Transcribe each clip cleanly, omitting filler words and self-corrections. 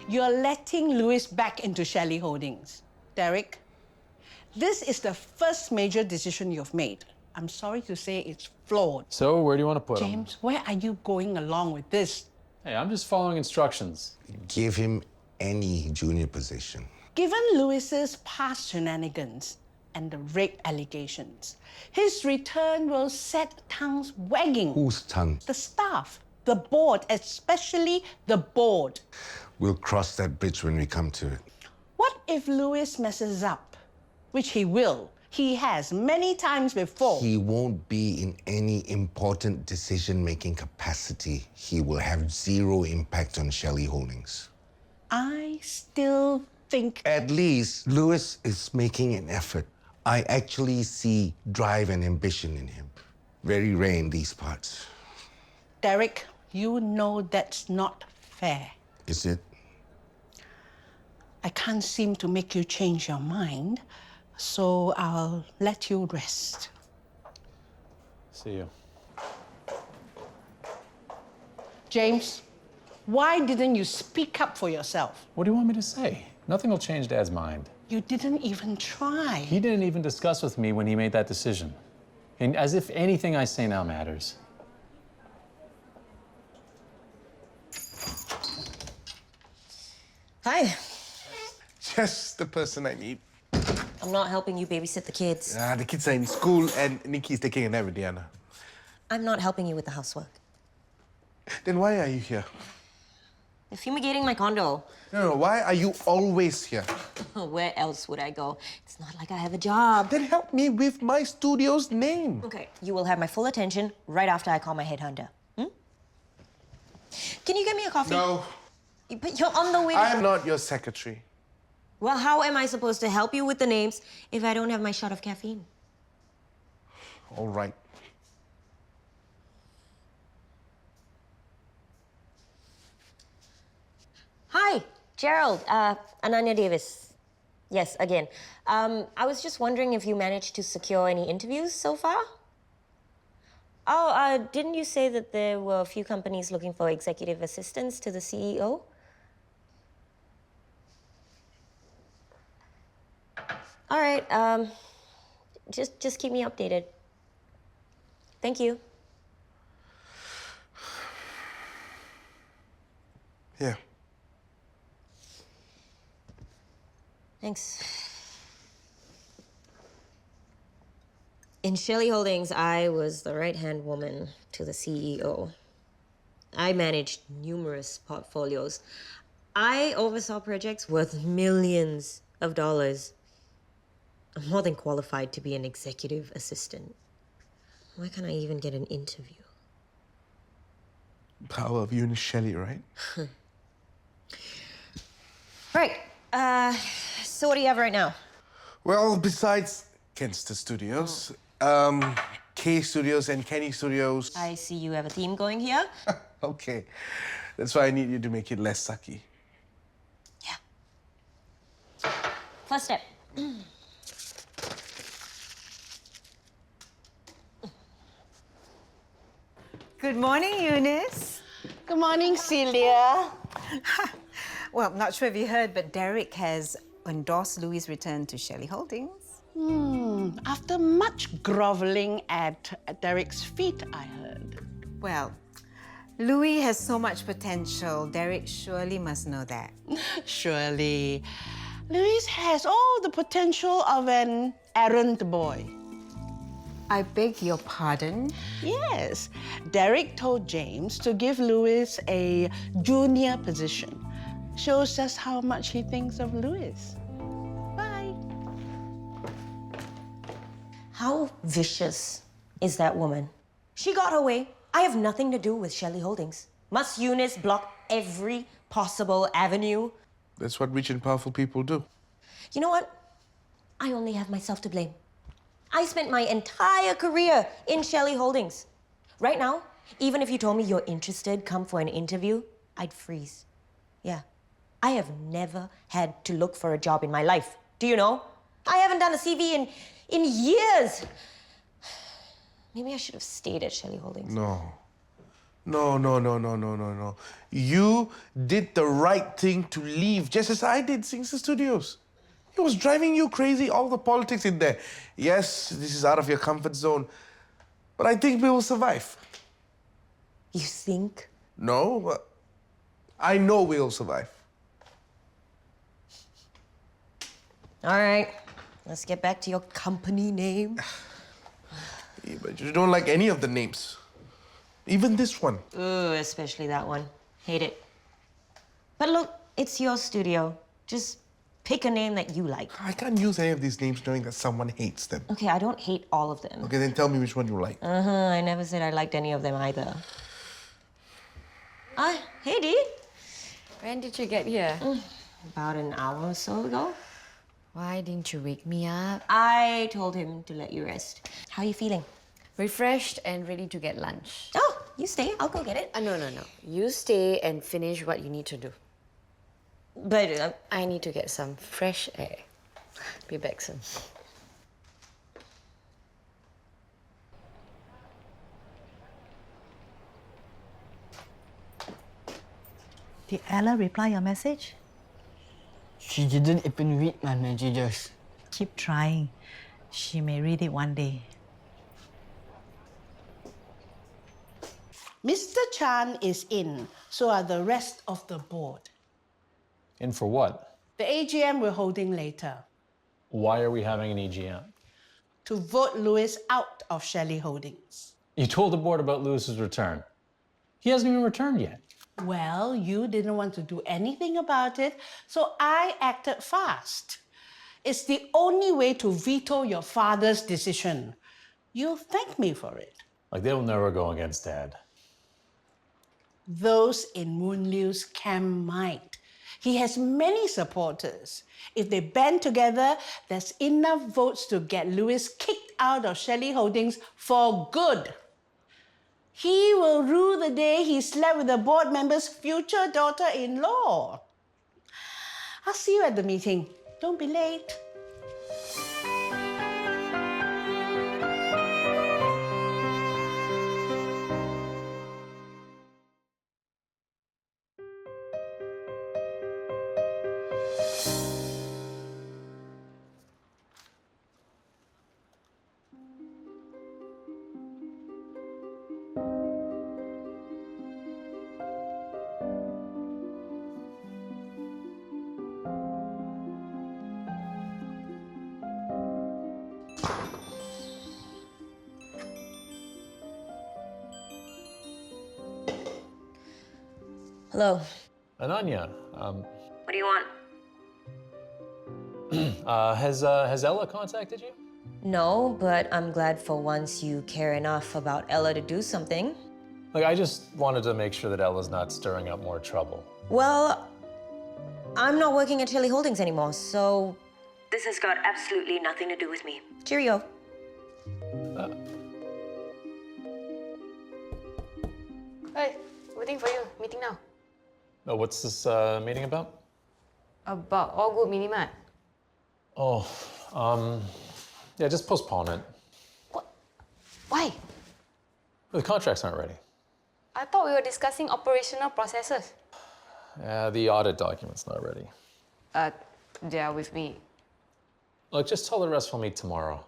You're letting Lewis back into Shelley Holdings. Derek, this is the first major decision you've made. I'm sorry to say it's flawed. So, where do you want to put him? James, where are you going along with this? Hey, I'm just following instructions. Give him any junior position. Given Lewis's past shenanigans and the rape allegations, his return will set tongues wagging. Whose tongue? The staff, the board, especially the board. We'll cross that bridge when we come to it. What if Lewis messes up? Which he will. He has many times before. He won't be in any important decision-making capacity. He will have zero impact on Shelley Holdings. I still think... At least Lewis is making an effort. I actually see drive and ambition in him. Very rare in these parts. Derek, you know that's not fair. Is it? I can't seem to make you change your mind, so I'll let you rest. See you. James, why didn't you speak up for yourself? What do you want me to say? Nothing will change Dad's mind. You didn't even try. He didn't even discuss with me when he made that decision. And as if anything I say now matters. Hi. Just the person I need. I'm not helping you babysit the kids. The kids are in school and Nikki's taking a nap with Deanna. I'm not helping you with the housework. Then why are you here? They're fumigating my condo. No, why are you always here? Where else would I go? It's not like I have a job. Then help me with my studio's name. Okay, you will have my full attention right after I call my headhunter. Can you get me a coffee? No. But you're on the way to... I'm not your secretary. Well, how am I supposed to help you with the names if I don't have my shot of caffeine? All right. Hi, Gerald. Ananya Davis. Yes, again. I was just wondering if you managed to secure any interviews so far? Oh, didn't you say that there were a few companies looking for executive assistants to the CEO? All right, just keep me updated. Thank you. Yeah. Thanks. In Shelley Holdings, I was the right-hand woman to the CEO. I managed numerous portfolios. I oversaw projects worth millions of dollars. I'm more than qualified to be an executive assistant. Why can't I even get an interview? Power of Eunice Shelley, right? Right. So what do you have right now? Well, besides Kenster Studios, K Studios and Kenny Studios. I see you have a theme going here. Okay. That's why I need you to make it less sucky. Yeah. First step. Good morning, Eunice. Good morning, Celia. Well, I'm not sure if you heard, but Derek has endorsed Louis' return to Shelley Holdings. After much groveling at Derek's feet, I heard. Well, Louis has so much potential. Derek surely must know that. Surely. Louis has all the potential of an errand boy. I beg your pardon? Yes. Derek told James to give Louis a junior position. Shows just how much he thinks of Louis. Bye. How vicious is that woman? She got her way. I have nothing to do with Shelley Holdings. Must Eunice block every possible avenue? That's what rich and powerful people do. You know what? I only have myself to blame. I spent my entire career in Shelley Holdings. Right now, even if you told me you're interested, come for an interview, I'd freeze. Yeah. I have never had to look for a job in my life. Do you know? I haven't done a CV in years. Maybe I should have stayed at Shelley Holdings. No. No, no, no, no, no, no, no. You did the right thing to leave, just as I did Singsa Studios. It was driving you crazy, all the politics in there. Yes, this is out of your comfort zone, but I think we will survive. You think? No, I know we'll survive. All right, let's get back to your company name. Yeah, but you don't like any of the names. Even this one. Ooh, especially that one. Hate it. But look, it's your studio. Just pick a name that you like. I can't use any of these names knowing that someone hates them. Okay, I don't hate all of them. Okay, then tell me which one you like. I never said I liked any of them either. Hey, Dee. When did you get here? About an hour or so ago. Why didn't you wake me up? I told him to let you rest. How are you feeling? Refreshed and ready to get lunch. Oh, you stay. I'll go get it. No. You stay and finish what you need to do. But I need to get some fresh air. Be back soon. Did Ella reply your message? She didn't even read my messages. Keep trying. She may read it one day. Mr. Chan is in, so are the rest of the board. In for what? The AGM we're holding later Why are we having an EGM? to vote Louis out of Shelley Holdings. You told the board about Lewis's return. He hasn't even returned yet. Well, you didn't want to do anything about it, so I acted fast. It's the only way to veto your father's decision. You'll thank me for it. Like, they will never go against Dad. Those in Moon Liu's camp might. He has many supporters. If they band together, there's enough votes to get Louis kicked out of Shelley Holdings for good. He will rue the day he slept with the board member's future daughter-in-law. I'll see you at the meeting. Don't be late. hello. Ananya, What do you want? has Ella contacted you? No, but I'm glad for once you care enough about Ella to do something. Like, I just wanted to make sure that Ella's not stirring up more trouble. Well, I'm not working at Shelley Holdings anymore, so this has got absolutely nothing to do with me. Cheerio. Hey, waiting for you. Meeting now. Oh, what's this meeting about? About All Good Minimart. Oh, yeah, just postpone it. What? Why? The contracts aren't ready. I thought we were discussing operational processes. Yeah, the audit document's not ready. They are with me. Look, just tell the rest we'll meet tomorrow.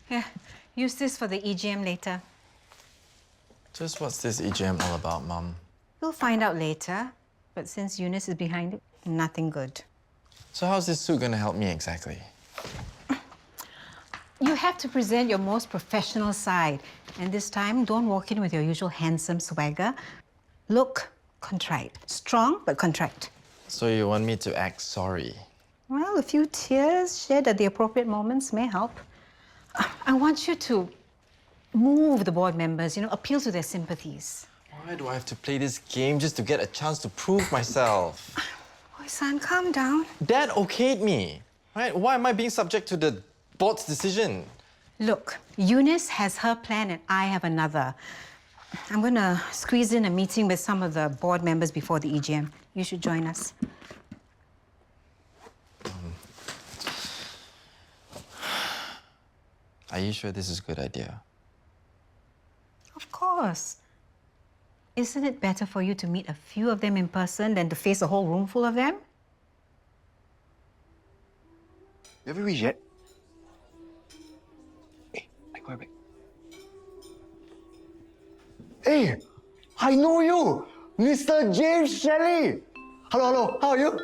Yeah, use this for the EGM later. Just what's this EGM all about, Mum? We'll find out later, but since Eunice is behind it, nothing good. So how's this suit gonna help me exactly? You have to present your most professional side. And this time, don't walk in with your usual handsome swagger. Look contrite. Strong, but contrite. So you want me to act sorry? Well, a few tears shed at the appropriate moments may help. I want you to move the board members, appeal to their sympathies. Why do I have to play this game just to get a chance to prove myself? Oh, son, calm down. Dad okayed me, right? Why am I being subject to the board's decision? Look, Eunice has her plan and I have another. I'm going to squeeze in a meeting with some of the board members before the EGM. You should join us. Are you sure this is a good idea? Of course. Isn't it better for you to meet a few of them in person than to face a whole room full of them? You ever reach yet? Hey, I go back. Hey, I know you! Mr. James Shelley! Hello, how are you?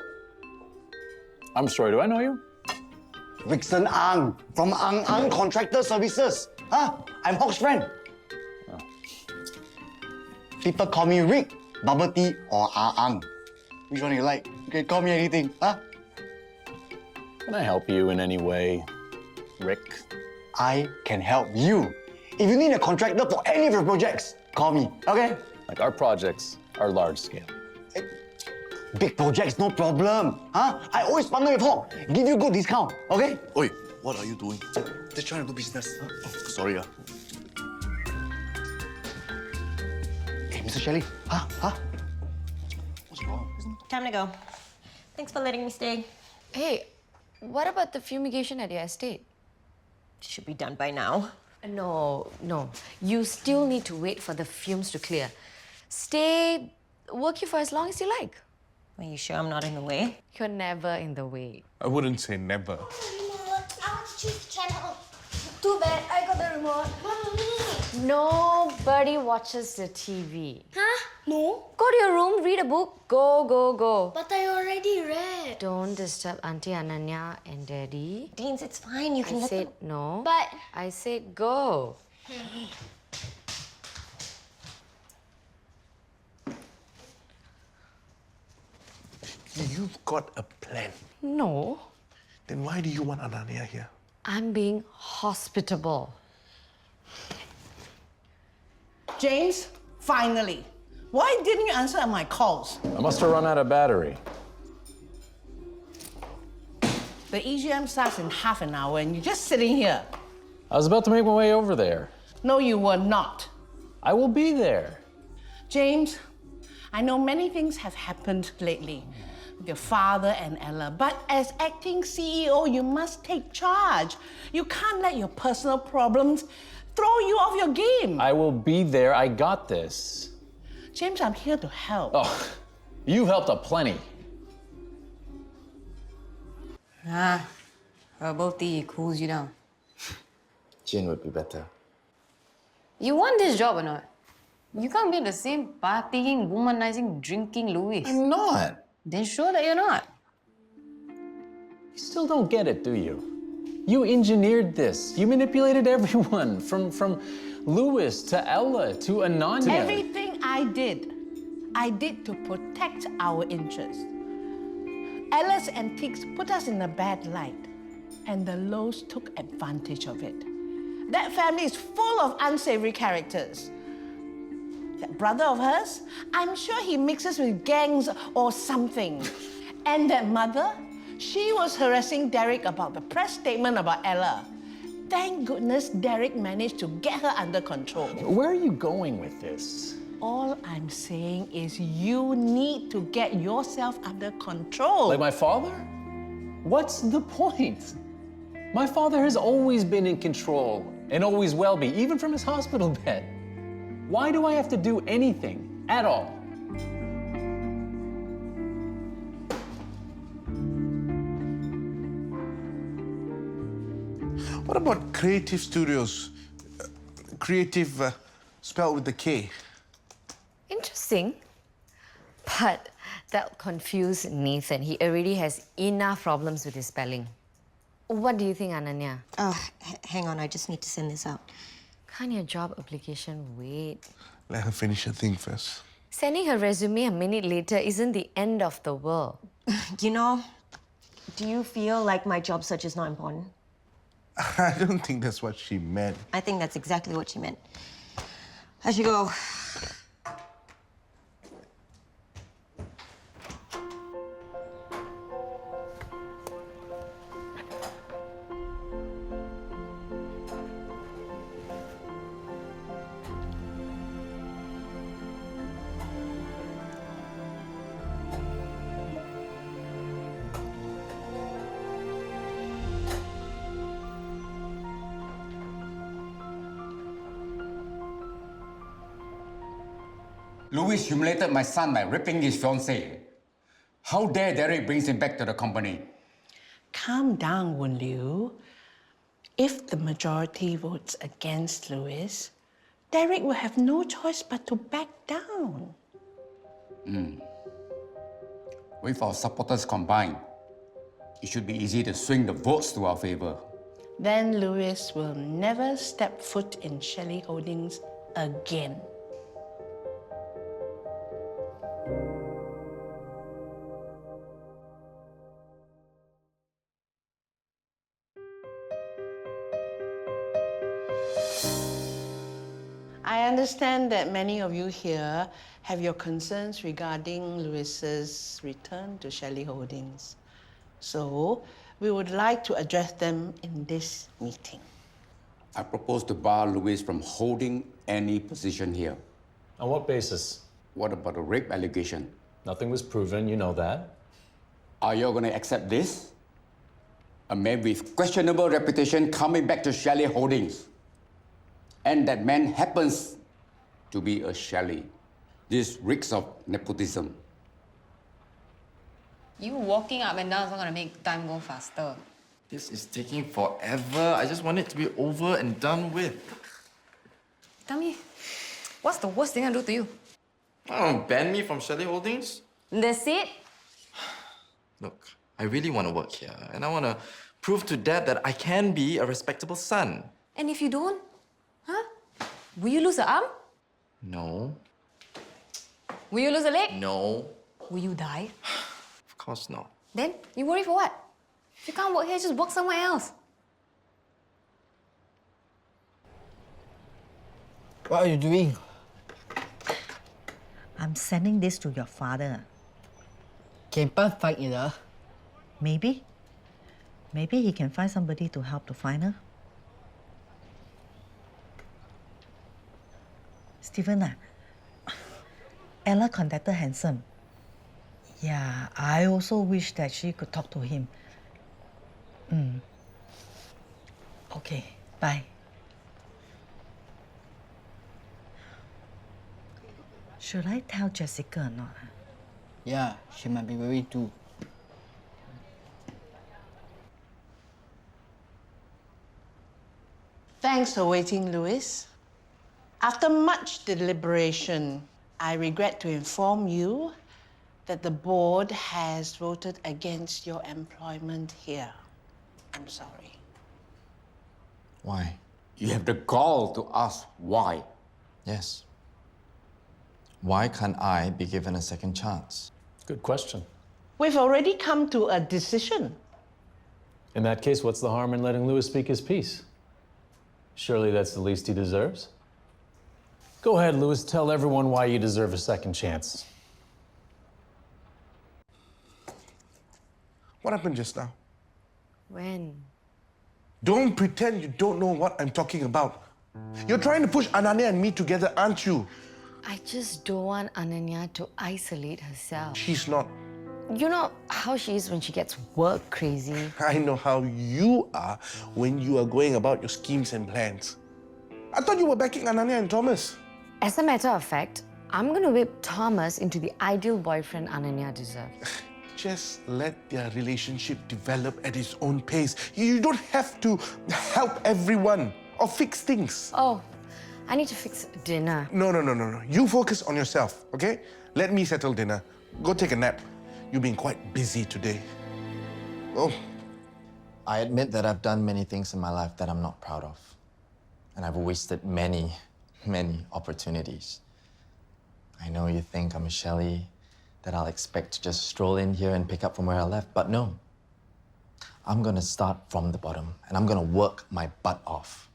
I'm sorry, do I know you? Rickson Ang from Ang Contractor Services. Huh? I'm Hawk's friend. People call me Rick, Bubble Tea, or Ang. Which one do you like? You can call me anything, huh? Can I help you in any way, Rick? I can help you. If you need a contractor for any of your projects, call me, okay? Like, our projects are large scale. Big projects, no problem. Huh? I always partner with Hawk. Give you good discount, okay? Oi, what are you doing? Just trying to do business. Oh, sorry. Hey, Mr. Shelley. Huh? What's wrong? Time to go. Thanks for letting me stay. Hey, what about the fumigation at your estate? Should be done by now. No. You still need to wait for the fumes to clear. Stay working for as long as you like. Are you sure I'm not in the way? You're never in the way. I wouldn't say never. Remote. I want to choose the channel. Too bad, I got the remote. Mommy! Nobody watches the TV. Huh? No. Go to your room, read a book. Go. But I already read. Don't disturb Auntie Ananya and Daddy. Deans, it's fine. You can I let said them... no. But... I said go. You've got a plan. No. Then why do you want Ananya here? I'm being hospitable. James, finally. Why didn't you answer my calls? I must have run out of battery. The EGM starts in half an hour and you're just sitting here. I was about to make my way over there. No, you were not. I will be there. James, I know many things have happened lately with your father and Ella, but as acting CEO, you must take charge. You can't let your personal problems throw you off your game. I will be there. I got this. James, I'm here to help. Oh, you've helped aplenty. Herbal tea cools you down. Gin would be better. You want this job or not? You can't be the same partying, womanizing, drinking Louis. I'm not. Then show that you're not. You still don't get it, do you? You engineered this. You manipulated everyone, from Louis to Ella to Ananya. Everything I did to protect our interests. Ella's antiques put us in a bad light, and the Lows took advantage of it. That family is full of unsavory characters. That brother of hers, I'm sure he mixes with gangs or something. And that mother, she was harassing Derek about the press statement about Ella. Thank goodness Derek managed to get her under control. Where are you going with this? All I'm saying is you need to get yourself under control. Like my father? What's the point? My father has always been in control and always will be, even from his hospital bed. Why do I have to do anything at all? What about creative studios? Creative spelled with the K. Interesting. But that'll confuse Nathan. He already has enough problems with his spelling. What do you think, Ananya? Hang on, I just need to send this out. Can't your job application wait? Let her finish her thing first. Sending her resume a minute later isn't the end of the world. You know, do you feel like my job search is not important? I don't think that's what she meant. I think that's exactly what she meant. I should go. Louis humiliated my son by raping his fiancée. How dare Derek brings him back to the company? Calm down, Wen Liu. If the majority votes against Louis, Derek will have no choice but to back down. With our supporters combined, it should be easy to swing the votes to our favor. Then Louis will never step foot in Shelley Holdings again. I understand that many of you here have your concerns regarding Louis's return to Shelley Holdings. So, we would like to address them in this meeting. I propose to bar Louis from holding any position here. On what basis? What about a rape allegation? Nothing was proven, you know that. Are you going to accept this? A man with questionable reputation coming back to Shelley Holdings. And that man happens to be a Shelley. This reeks of nepotism. You walking up and down is not gonna make time go faster. This is taking forever. I just want it to be over and done with. Tell me, what's the worst thing I do to you? Ban me from Shelley Holdings? That's it? Look, I really want to work here, and I want to prove to Dad that I can be a respectable son. And if you don't? Huh? Will you lose an arm? No. Will you lose a leg? No. Will you die? Of course not. Then you worry for what? If you can't work here, just work somewhere else. What are you doing? I'm sending this to your father. Can Pa find it? Maybe. Maybe he can find somebody to help to find her. Stephen, Ella contacted Handsome. Yeah, I also wish that she could talk to him. Okay, bye. Should I tell Jessica or not? Yeah, she might be worried too. Thanks for waiting, Louis. After much deliberation, I regret to inform you that the board has voted against your employment here. I'm sorry. Why? You have the gall to ask why. Yes. Why can't I be given a second chance? Good question. We've already come to a decision. In that case, what's the harm in letting Louis speak his piece? Surely that's the least he deserves. Go ahead, Louis. Tell everyone why you deserve a second chance. What happened just now? When? Don't pretend you don't know what I'm talking about. You're trying to push Ananya and me together, aren't you? I just don't want Ananya to isolate herself. She's not. You know how she is when she gets work crazy. I know how you are when you are going about your schemes and plans. I thought you were backing Ananya and Thomas. As a matter of fact, I'm gonna whip Thomas into the ideal boyfriend Ananya deserves. Just let their relationship develop at its own pace. You don't have to help everyone or fix things. Oh, I need to fix dinner. No. You focus on yourself, okay? Let me settle dinner. Go take a nap. You've been quite busy today. Oh. I admit that I've done many things in my life that I'm not proud of. And I've wasted many opportunities. I know you think I'm a Shelley, that I'll expect to just stroll in here and pick up from where I left, but no. I'm gonna start from the bottom, and I'm gonna work my butt off.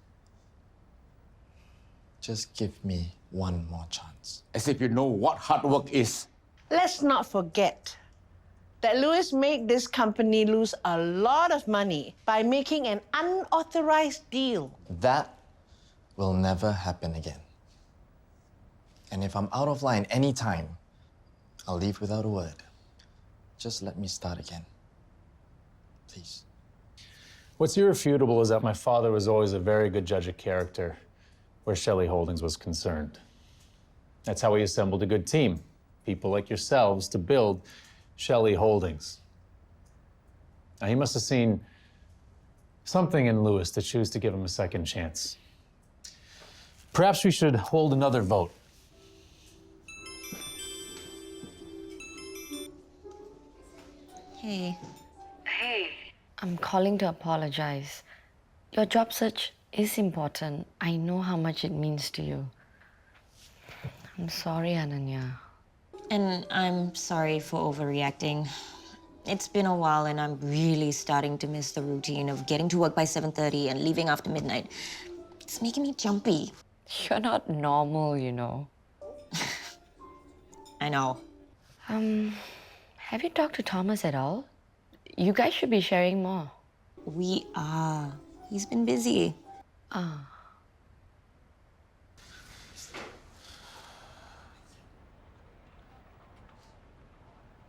Just give me one more chance. As if you know what hard work is. Let's not forget that Louis made this company lose a lot of money by making an unauthorized deal. That will never happen again. And if I'm out of line anytime, I'll leave without a word. Just let me start again. Please. What's irrefutable is that my father was always a very good judge of character where Shelley Holdings was concerned. That's how we assembled a good team. People like yourselves to build Shelley Holdings. Now, he must have seen something in Louis to choose to give him a second chance. Perhaps we should hold another vote. Hey. I'm calling to apologize. Your job search is important. I know how much it means to you. I'm sorry, Ananya. And I'm sorry for overreacting. It's been a while and I'm really starting to miss the routine of getting to work by 7:30 and leaving after midnight. It's making me jumpy. You're not normal, you know. I know. Have you talked to Thomas at all? You guys should be sharing more. We are. He's been busy.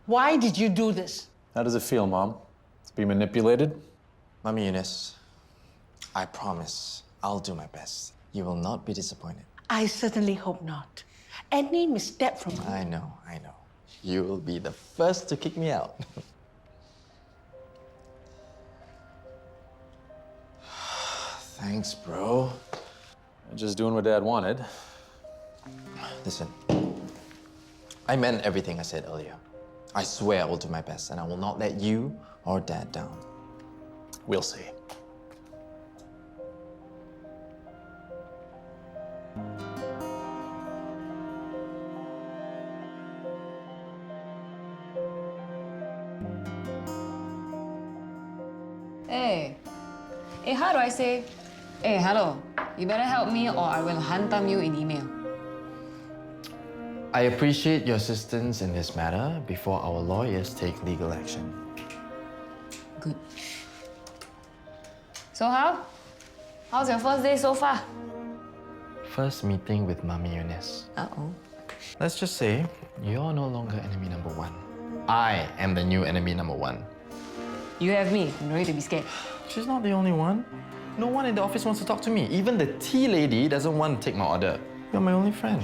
Why did you do this? How does it feel, Mom? To be manipulated? Mommy Eunice, I promise I'll do my best. You will not be disappointed. I certainly hope not. Any misstep from I know. You will be the first to kick me out. Thanks, bro. Just doing what Dad wanted. Listen, I meant everything I said earlier. I swear I will do my best and I will not let you or Dad down. We'll see. Hey, how do I say? Hey, hello. You better help me or I will hantam you in email. I appreciate your assistance in this matter before our lawyers take legal action. Good. So how's your first day so far? First meeting with Mommy Eunice. Uh-oh. Let's just say you're no longer enemy number one. I am the new enemy number one. You have me. No need to be scared. She's not the only one. No one in the office wants to talk to me. Even the tea lady doesn't want to take my order. You're my only friend.